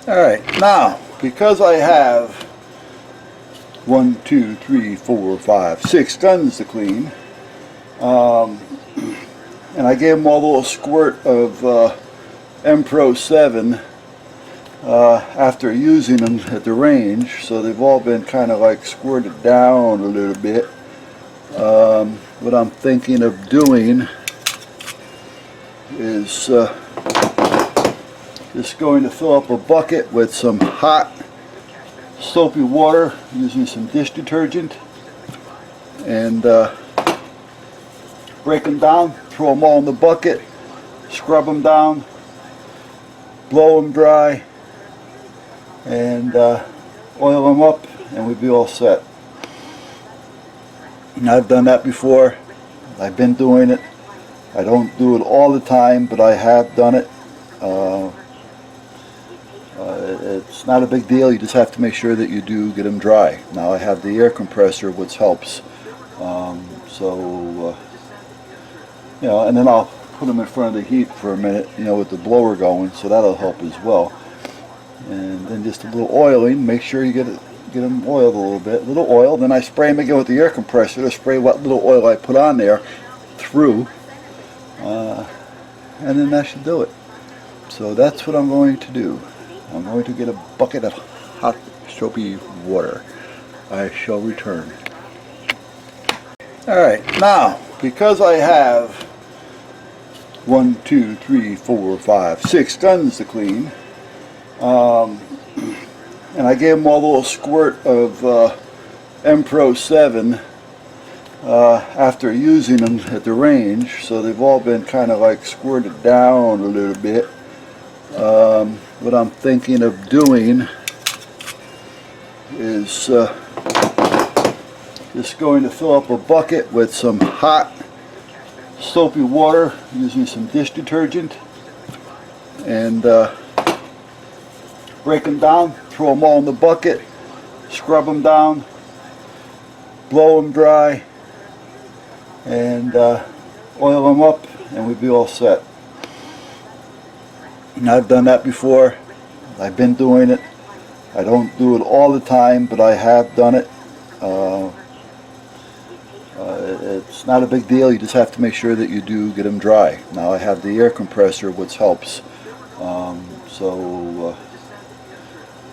Alright, now, because I have 1, 2, 3, 4, 5, 6 guns to clean, and I gave them all a little squirt of M-Pro 7 after using them at the range, so they've all been kind of like squirted down a little bit. What I'm thinking of doing is just going to fill up a bucket with some hot soapy water using some dish detergent and break them down, throw them all in the bucket, scrub them down, blow them dry, and oil them up, and we'd be all set. And I've done that before. I've been doing it. I don't do it all the time, but I have done it. It's not a big deal. You just have to make sure that you do get them dry. Now I have the air compressor, which helps. You know, and then I'll put them in front of the heat for a minute, you know, with the blower going, so that'll help as well. And then just a little oiling. Make sure you get them oiled a little bit. A little oil. Then I spray them again with the air compressor to spray what little oil I put on there through. And then that should do it. So that's what I'm going to do. I'm going to get a bucket of hot soapy water. I shall return. Alright, now, because I have 1, 2, 3, 4, 5, 6 guns to clean, and I gave them all a little squirt of M-Pro 7 after using them at the range, so they've all been kind of like squirted down a little bit. What I'm thinking of doing is just going to fill up a bucket with some hot soapy water using some dish detergent and break them down, throw them all in the bucket, scrub them down, blow them dry, and oil them up, and we'd be all set. And I've done that before. I've been doing it. I don't do it all the time, but I have done it. It's not a big deal. You just have to make sure that you do get them dry. Now I have the air compressor, which helps. You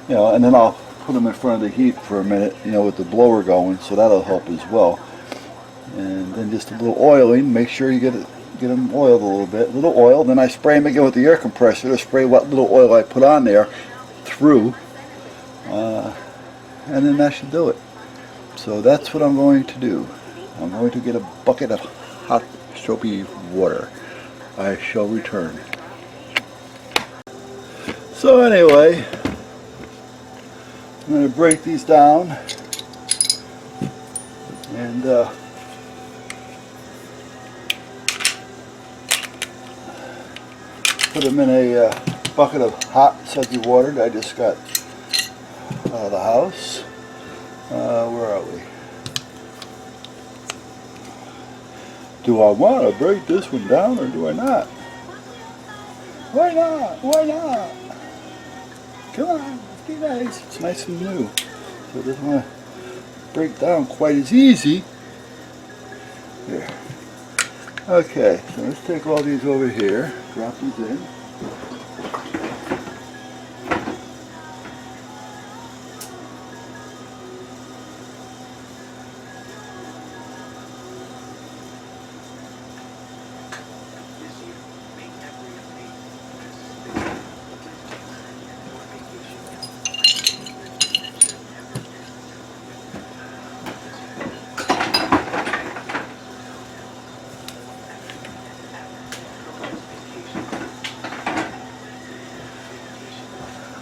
know, and then I'll put them in front of the heat for a minute, you know, with the blower going, so that'll help as well. And then just a little oiling. Make sure you get them oiled a little bit. A little oil. Then I spray them again with the air compressor to spray what little oil I put on there through. And then that should do it. So that's what I'm going to do. I'm going to get a bucket of hot soapy water. I shall return. So anyway, I'm going to break these down and put them in a bucket of hot soapy water that I just got out of the house. Where are we? Do I want to break this one down or do I not? Why not? Why not? Come on, let's be nice. It's nice and new. So it doesn't want to break down quite as easy. There. Okay, so let's take all these over here, drop these in.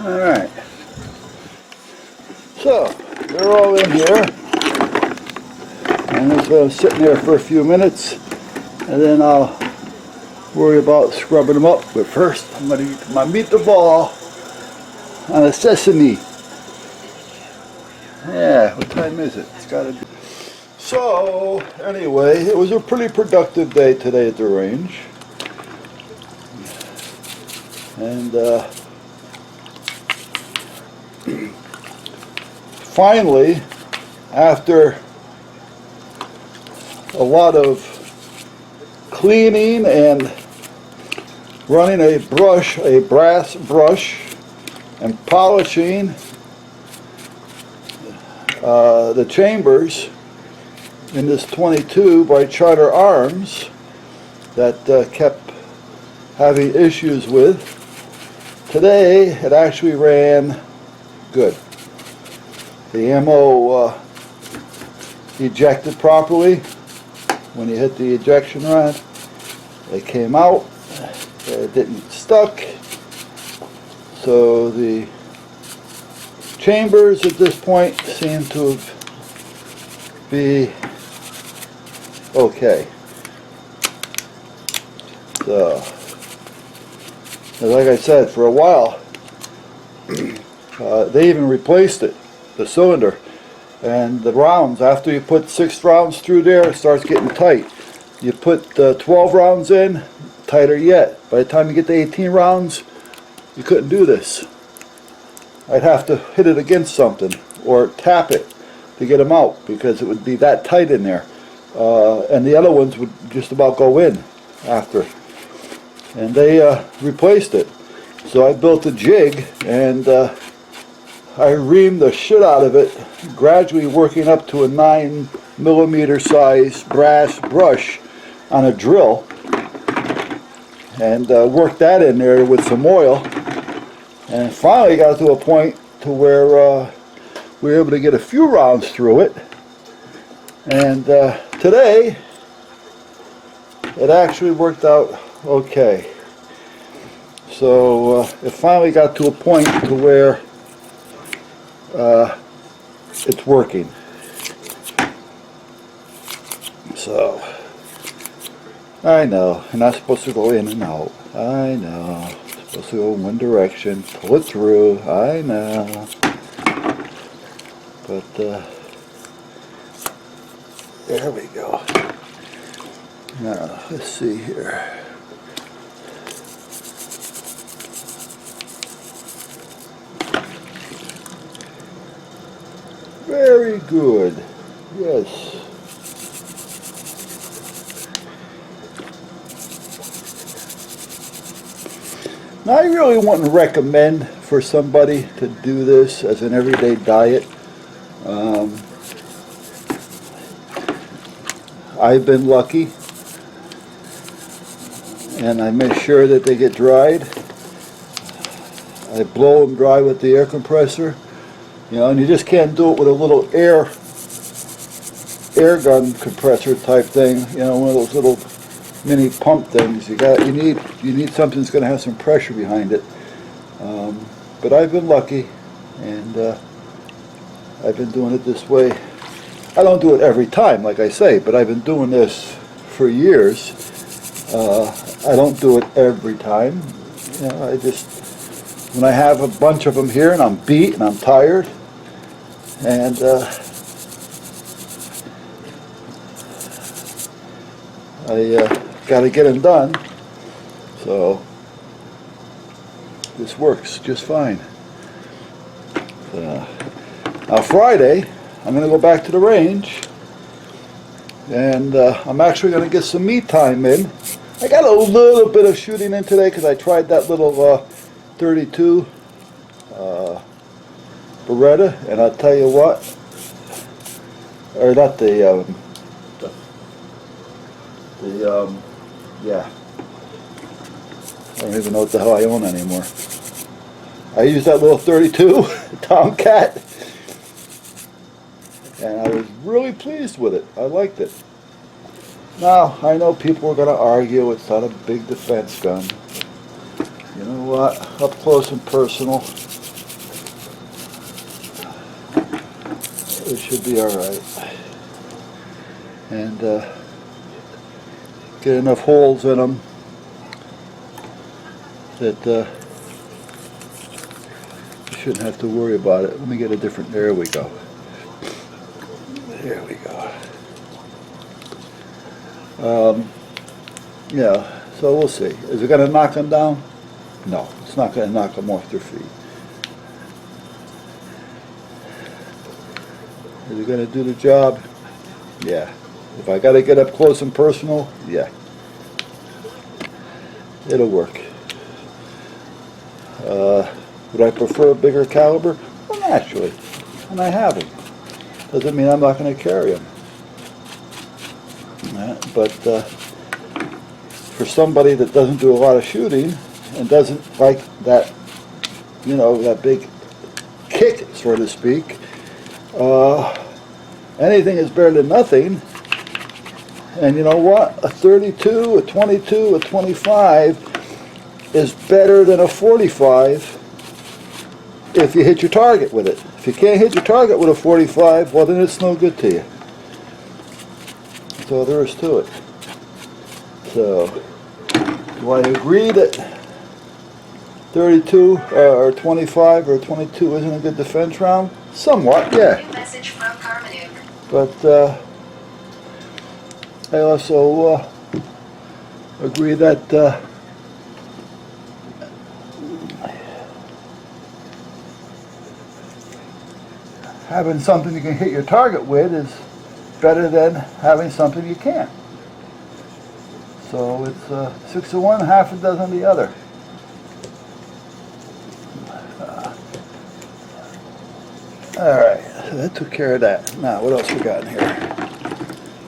Alright, so they're all in here, and it's sitting there for a few minutes, and then I'll worry about scrubbing them up. But first, I'm going to get my meatball on a sesame. Yeah, what time is it? It's got to be. So, anyway, it was a pretty productive day today at the range. And finally, after a lot of cleaning and running a brass brush, and polishing the chambers in this 22 by Charter Arms that kept having issues with, today it actually ran good. The ammo ejected properly when you hit the ejection rod. It came out. It didn't stuck. So the chambers at this point seem to be okay. So, like I said, for a while, they even replaced it, the cylinder, and the rounds. After you put 6 rounds through there, it starts getting tight. You put 12 rounds in, tighter yet. By the time you get to 18 rounds, you couldn't do this. I'd have to hit it against something or tap it to get them out because it would be that tight in there. And the other ones would just about go in after. And they replaced it. So I built a jig and I reamed the shit out of it, gradually working up to a 9mm size brass brush on a drill, and worked that in there with some oil, and finally got to a point to where we were able to get a few rounds through it. And today it actually worked out okay. So it finally got to a point to where it's working. So I know, you're not supposed to go in and out. I know. You're supposed to go in one direction, pull it through. I know. But there we go. Now, let's see here. Very good. Yes. Now, I really wouldn't recommend for somebody to do this as an everyday diet. I've been lucky, and I make sure that they get dried. I blow them dry with the air compressor, you know, and you just can't do it with a little air gun compressor type thing, you know, one of those little mini pump things. You need something that's going to have some pressure behind it. But I've been lucky, and I've been doing it this way. I don't do it every time, like I say, but I've been doing this for years. I don't do it every time. You know, I just, when I have a bunch of them here and I'm beat and I'm tired, and I got to get them done, so this works just fine. Now Friday, I'm going to go back to the range, and I'm actually going to get some me time in. I got a little bit of shooting in today because I tried that little 32 Beretta, and I'll tell you what, or not yeah, I don't even know what the hell I own anymore. I used that little 32 Tomcat, and I was really pleased with it. I liked it. Now, I know people are going to argue it's not a big defense gun. You know what? Up close and personal, it should be alright. And get enough holes in them that you shouldn't have to worry about it. Let me get a different, there we go. There we go. Yeah, so we'll see. Is it going to knock them down? No, it's not going to knock them off their feet. Is it going to do the job? Yeah. If I got to get up close and personal, yeah. It'll work. Would I prefer a bigger caliber? Well, naturally. And I have them. Doesn't mean I'm not going to carry them. But for somebody that doesn't do a lot of shooting and doesn't like that, you know, that big kick, so to speak, anything is better than nothing. And you know what? A 32, a 22, a 25 is better than a 45 if you hit your target with it. If you can't hit your target with a 45, well, then it's no good to you. That's all there is to it. So, do I agree that 32 or 25 or 22 isn't a good defense round? Somewhat, yeah. But I also agree that having something you can hit your target with is better than having something you can't. So it's 6 of one, half a dozen of the other. Alright, so that took care of that. Now, what else we got in here?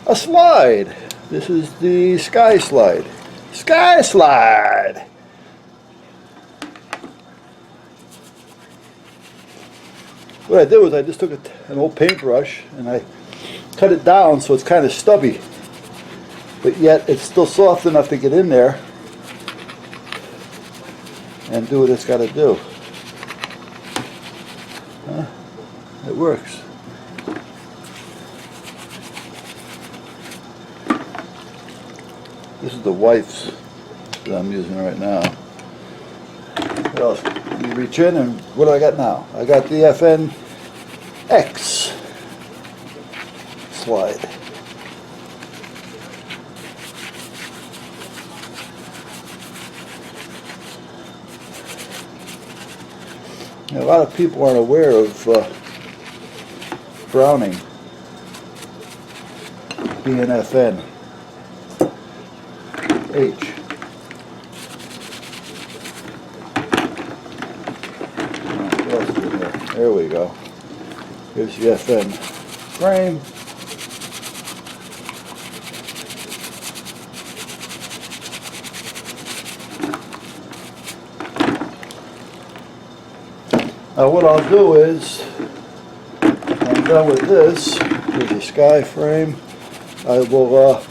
A slide. This is the Sky Slide. Sky Slide! What I did was I just took an old paintbrush and I cut it down so it's kind of stubby. But yet it's still soft enough to get in there and do what it's got to do. It works. This is the wife's that I'm using right now. What else? You reach in and what do I got now? I got the FNX slide. Now, a lot of people aren't aware of Browning being FN. H. What else is in there? There we go. Here's the FN frame. Now what I'll do is, when I'm done with this, here's the Sky frame, I will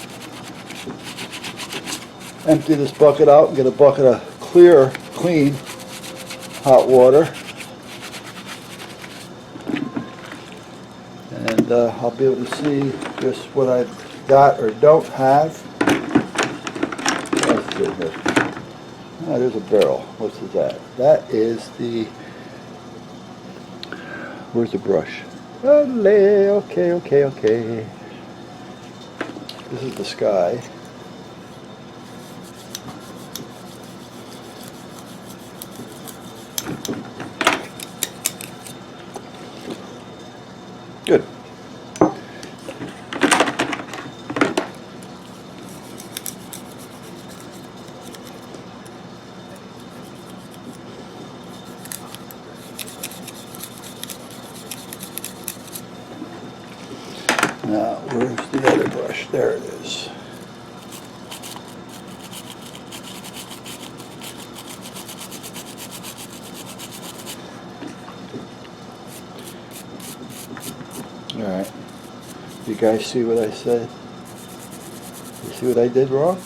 empty this bucket out and get a bucket of clear, clean, hot water. And I'll be able to see just what I've got or don't have. Let's see here. Oh, there's a barrel. What's that? That is the... Where's the brush? Okay. This is the Sky. Good. Now, where's the other brush? There it is. Alright. You guys see what I said? You see what I did wrong?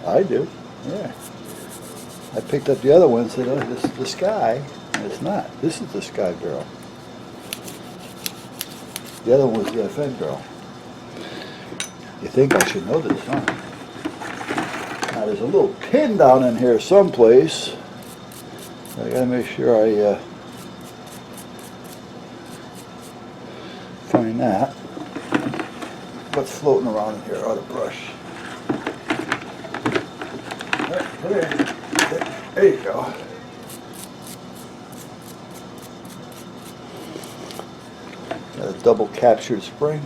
I do. Yeah. I picked up the other one and said, oh, this is the Sky. And it's not. This is the Sky barrel. The other one was the FN barrel. You think I should know this, huh? Now there's a little pin down in here someplace. I gotta make sure I find that. What's floating around in here? Oh, the brush. There you go. a double captured spring.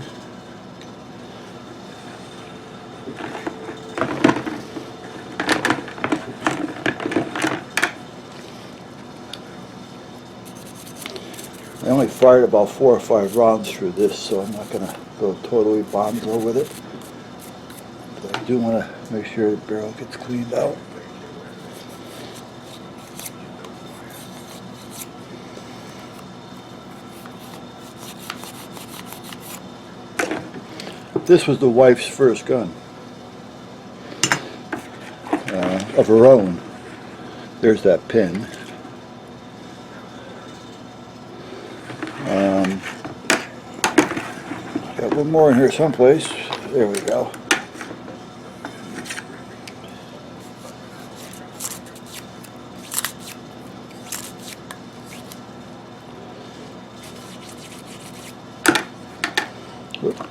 I only fired about 4 or 5 rounds through this, so I'm not going to go totally bonzo with it. But I do want to make sure the barrel gets cleaned out. This was the wife's first gun of her own. There's that pin. Got one more in here someplace. There we go. Whoop.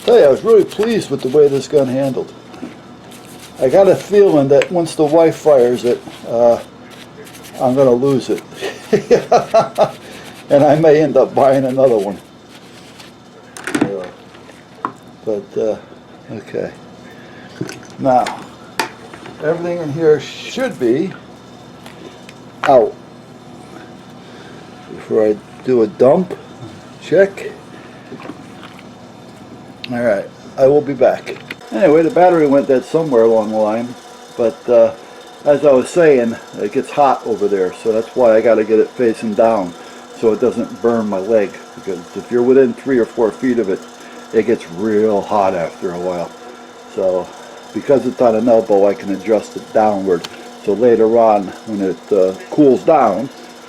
Tell you, I was really pleased with the way this gun handled. I got a feeling that once the wife fires it, I'm going to lose it. And I may end up buying another one. Okay. Now, everything in here should be out. Before I do a dump, check. Alright, I will be back. Anyway, the battery went dead somewhere along the line, but as I was saying, it gets hot over there, so that's why I got to get it facing down so it doesn't burn my leg, because if you're within 3 or 4 feet of it, it gets real hot after a while. So because it's on an elbow, I can adjust it downward, so later on when it cools down,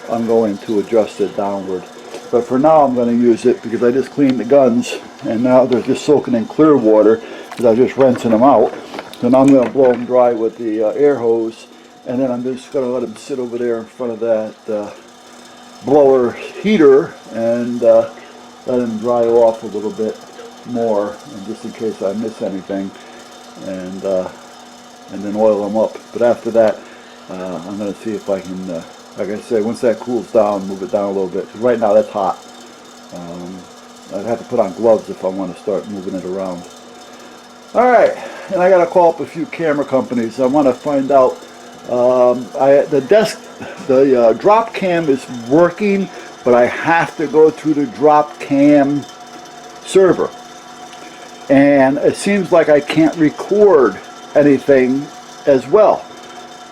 I'm going to adjust it downward. But for now I'm going to use it because I just cleaned the guns and now they're just soaking in clear water because I was just rinsing them out. So now I'm going to blow them dry with the air hose, and then I'm just going to let them sit over there in front of that blower heater and let them dry off a little bit more, and just in case I miss anything, and then oil them up. But after that I'm going to see if I can like I say, once that cools down, move it down a little bit. Because right now that's hot. I'd have to put on gloves if I want to start moving it around. Alright, and I got to call up a few camera companies. I want to find out, the drop cam is working, but I have to go through the drop cam server. And it seems like I can't record anything as well,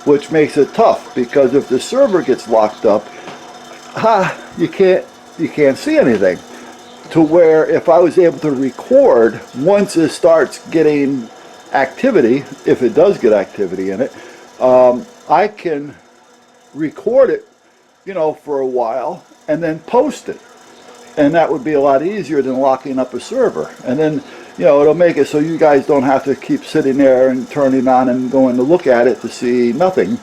which makes it tough, because if the server gets locked up, you can't see anything. To where if I was able to record once it starts getting activity, if it does get activity in it, I can record it, for a while and then post it, and that would be a lot easier than locking up a server. And then it'll make it so you guys don't have to keep sitting there and turning on and going to look at it to see nothing.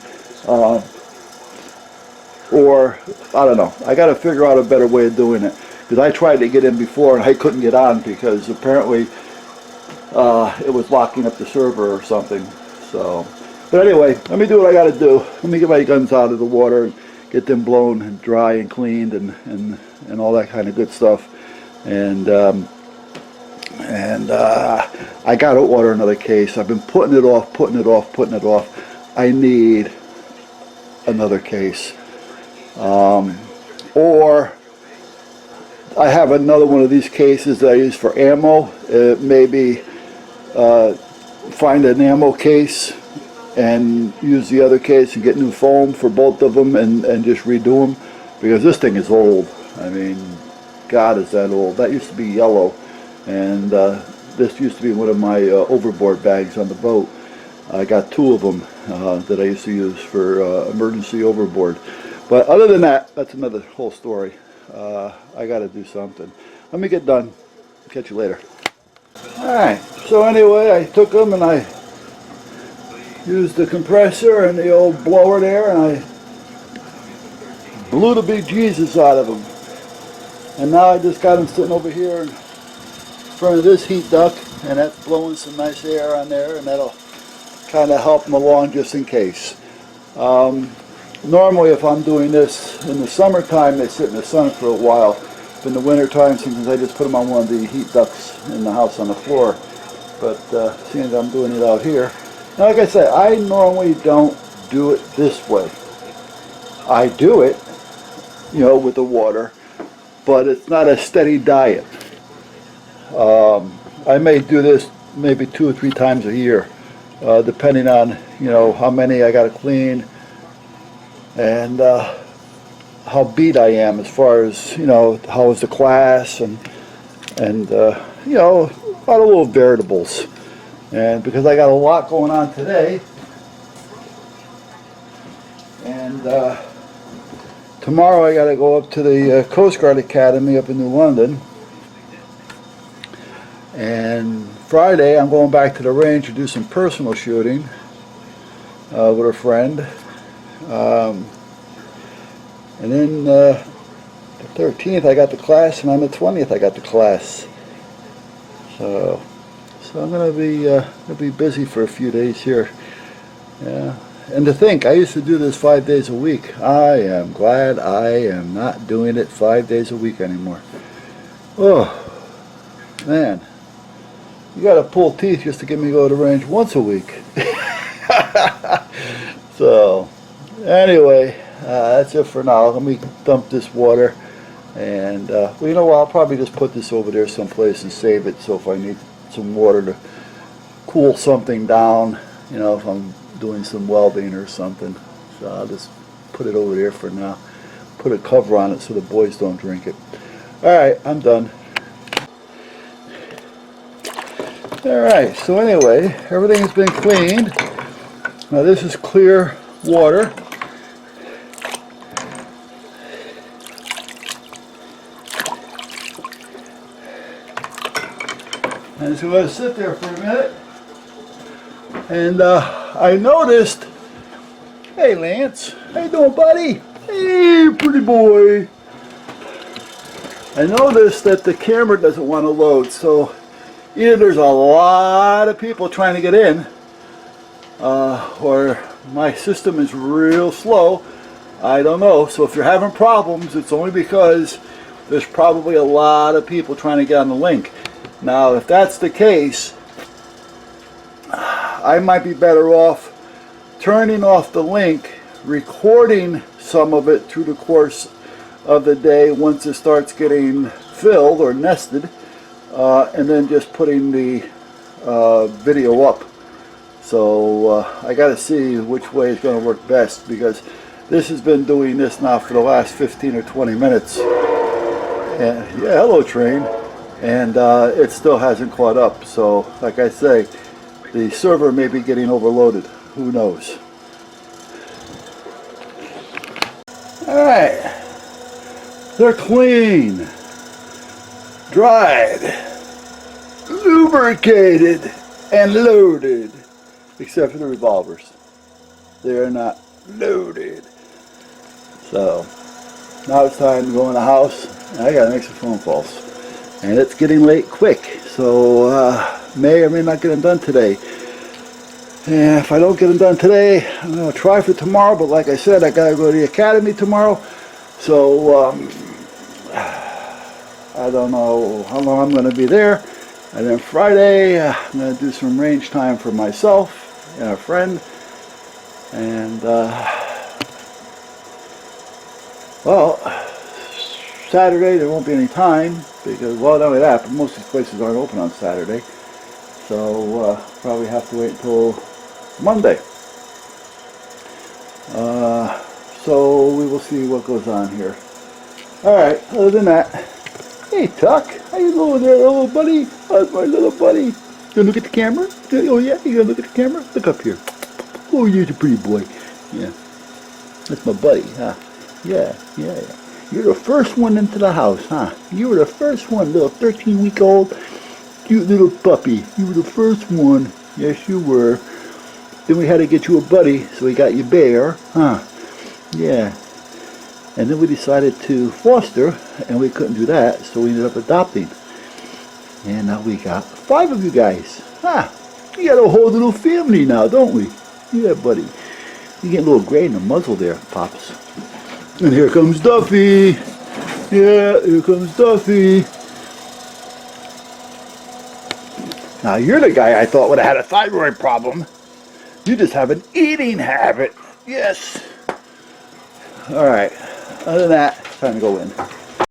Or, I don't know. I got to figure out a better way of doing it. Because I tried to get in before and I couldn't get on because apparently it was locking up the server or something. So, but anyway, let me do what I got to do. Let me get my guns out of the water and get them blown and dry and cleaned and all that kind of good stuff. And I got to order another case. I've been putting it off. I need another case. Or I have another one of these cases that I use for ammo. Maybe find an ammo case and use the other case and get new foam for both of them and just redo them. Because this thing is old. I mean, God, is that old. That used to be yellow. And this used to be one of my overboard bags on the boat. I got 2 of them that I used to use for emergency overboard. But other than that, that's another whole story. I got to do something. Let me get done. Catch you later. Alright, so anyway, I took them and I used the compressor and the old blower there, and I blew the big Jesus out of them. And now I just got them sitting over here in front of this heat duct, and that's blowing some nice air on there, and that'll kind of help them along just in case. Normally if I'm doing this in the summertime, they sit in the sun for a while. But in the wintertime, sometimes I just put them on one of the heat ducts in the house on the floor. But seeing as I'm doing it out here, now, like I said, I normally don't do it this way. I do it, you know, with the water, but it's not a steady diet. I may do this maybe 2 or 3 times a year, depending on, you know, how many I got to clean and how beat I am as far as, you know, how is the class and you know, a lot of little variables. And because I got a lot going on today, and tomorrow I got to go up to the Coast Guard Academy up in New London, and Friday I'm going back to the range to do some personal shooting with a friend, and then the 13th I got the class, and on the 20th I got the class. So I'm gonna be busy for a few days here. Yeah. And to think, I used to do this 5 days a week. I am glad I am not doing it 5 days a week anymore. Oh, man. You gotta pull teeth just to get me to go to the range once a week. So, anyway, that's it for now. Let me dump this water. And, well, you know what, I'll probably just put this over there someplace and save it, so if I need some water to cool something down, you know, if I'm doing some welding or something. So I'll just put it over there for now. Put a cover on it so the boys don't drink it. Alright, I'm done. Alright, so anyway, everything's been cleaned. Now this is clear water. And so I'm going to sit there for a minute. And I noticed, hey Lance, how you doing, buddy? Hey, pretty boy. I noticed that the camera doesn't want to load, so either there's a lot of people trying to get in, or my system is real slow. I don't know. So if you're having problems, it's only because there's probably a lot of people trying to get on the link. Now, if that's the case, I might be better off turning off the link, recording some of it through the course of the day once it starts getting filled or nested, and then just putting the video up. So I got to see which way is going to work best, because this has been doing this now for the last 15 or 20 minutes. And yeah, hello train. And it still hasn't caught up. So like I say, the server may be getting overloaded. Who knows? Alright. They're clean, dried, lubricated, and loaded. Except for the revolvers. They are not loaded. So now it's time to go in the house. I gotta make some phone calls. And it's getting late quick, so may or may not get them done today. And if I don't get them done today, I'm going to try for tomorrow, but like I said, I got to go to the academy tomorrow, so I don't know how long I'm going to be there. And then Friday, I'm going to do some range time for myself and a friend. And, well, Saturday there won't be any time, because, well, not only that, but most of these places aren't open on Saturday. So probably have to wait until Monday. So we will see what goes on here. Alright, other than that, hey Tuck, how you doing there, little buddy? How's my little buddy? You gonna look at the camera? Oh yeah, you gonna look at the camera? Look up here. Oh, you're a pretty boy. Yeah, that's my buddy, huh? Yeah. You're the first one into the house, huh? You were the first one, little 13-week-old, cute little puppy. You were the first one. Yes, you were. Then we had to get you a buddy, so we got you Bear, huh? Yeah. And then we decided to foster, and we couldn't do that, so we ended up adopting. And now we got 5 of you guys. Huh? We got a whole little family now, don't we? Yeah, buddy. You get a little gray in the muzzle there, Pops. And here comes Duffy. Yeah, here comes Duffy. Now you're the guy I thought would have had a thyroid problem. You just have an eating habit. Yes. All right. Other than that, it's time to go in.